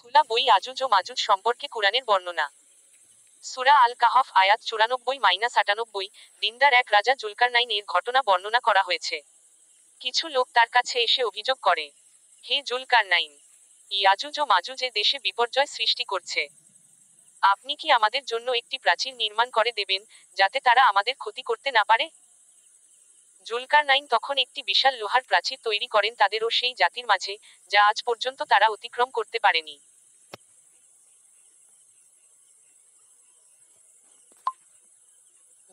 খোলা বই আজুজ ও মাজুজ সম্পর্কে কুরআনের বর্ণনা। সূরা আল কাহফ আয়াত 94-98। দিনদার এক রাজা জুলকারনাইন এর ঘটনা বর্ণনা করা হয়েছে। কিছু লোক তার কাছে এসে অভিযোগ করে, হে জুলকারনাইন, ইয়াজুজ ও মাজুজ এ দেশে বিপর্যয় সৃষ্টি করছে। আপনি কি আমাদের জন্য একটি প্রাচীর নির্মাণ করে দেবেন, যাতে তারা আমাদের ক্ষতি করতে না পারে? জুলকারনাইন তখন একটি বিশাল লোহার প্রাচীর তৈরি করেন তাদের ও সেই জাতির মাঝে, যা আজ পর্যন্ত তারা অতিক্রম করতে পারেনি।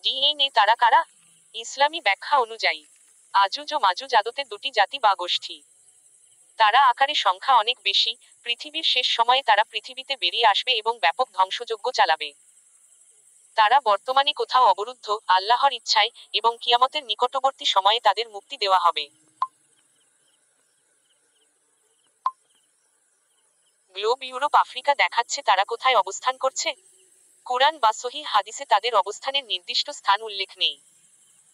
ডিএনএ তারা কারা? ইসলামী ব্যাখ্যা অনুযায়ী, আজুজ ও মাজুজ আদতে দুটি জাতি বা গোষ্ঠী। তারা আকারে সংখ্যা অনেক বেশি। পৃথিবীর শেষ সময়ে তারা পৃথিবীতে বেরিয়ে আসবে এবং ব্যাপক ধ্বংসযজ্ঞ চালাবে। তারা বর্তমানে কোথাও অবরুদ্ধ, আল্লাহর ইচ্ছায়, এবং কিয়ামতের নিকটবর্তী সময়ে তাদের মুক্তি দেওয়া হবে। গ্লোব ইউরোপ আফ্রিকা দেখাচ্ছে তারা কোথায় অবস্থান করছে। কুরআন বা সহিহ হাদিসে তাদের অবস্থানের নির্দিষ্ট স্থান উল্লেখ নেই।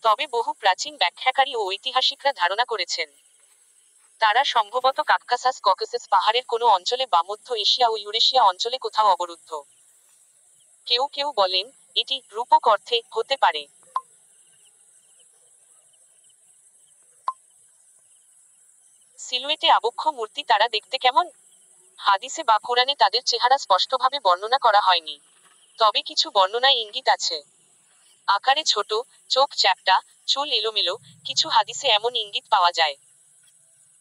তবে বহু প্রাচীন ব্যাখ্যাকারী ও ঐতিহাসিকরা ধারণা করেছেন, তারা সম্ভবত ককেসাস পাহাড়ের কোনো অঞ্চলে বা মধ্য এশিয়া ও ইউরেশিয়া অঞ্চলে কোথাও অবরুদ্ধ। কেউ কেউ বলেন, এটি রূপক অর্থে হতে পারে। সিলুয়েটে আবক্ষ মূর্তি তারা দেখতে কেমন? হাদিসে বা কোরআনে তাদের চেহারা স্পষ্টভাবে বর্ণনা করা হয়নি। তবে কিছু বর্ণনায় ইঙ্গিত আছে। আকারে ছোট, চোখ চ্যাপ্টা, চুল এলোমেলো, কিছু হাদিসে এমন ইঙ্গিত পাওয়া যায়।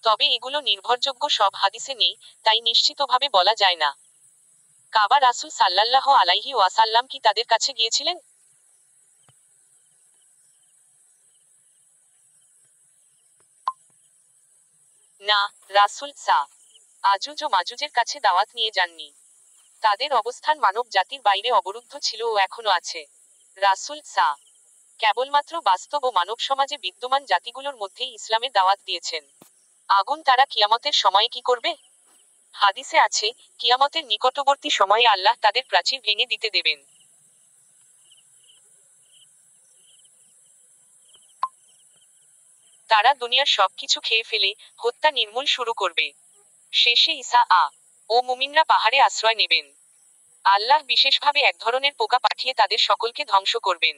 তবে এগুলো নির্ভরযোগ্য সব হাদিসে নেই, তাই নিশ্চিতভাবে বলা যায় না। কাবা রাসূল সাল্লাল্লাহু আলাইহি ওয়াসাল্লাম কি তাদের কাছে গিয়েছিলেন? না, রাসূল আজুজ ও মাজুজের কাছে দাওয়াত নিয়ে যাননি। তাদের অবস্থান মানব জাতির বাইরে অবরুদ্ধ ছিল ও এখনো আছে। রাসূল কেবলমাত্র বাস্তব ও মানব সমাজে বিদ্যমান জাতিগুলোর মধ্যেই ইসলামের দাওয়াত দিয়েছেন। আগুন তারা কিয়ামতের সময়ে কি করবে? হাদিসে আছে, কিয়ামতের নিকটবর্তী সময়ে আল্লাহ তাদের প্রাচীর ভেঙে দিতে দেবেন। তারা দুনিয়ার সবকিছু খেয়ে ফেলে হত্যা নির্মূল শুরু করবে। শেষে ঈসা ও মুমিনরা পাহাড়ে আশ্রয় নেবেন। আল্লাহ বিশেষভাবে এক ধরনের পোকা পাঠিয়ে তাদের সকলকে ধ্বংস করবেন।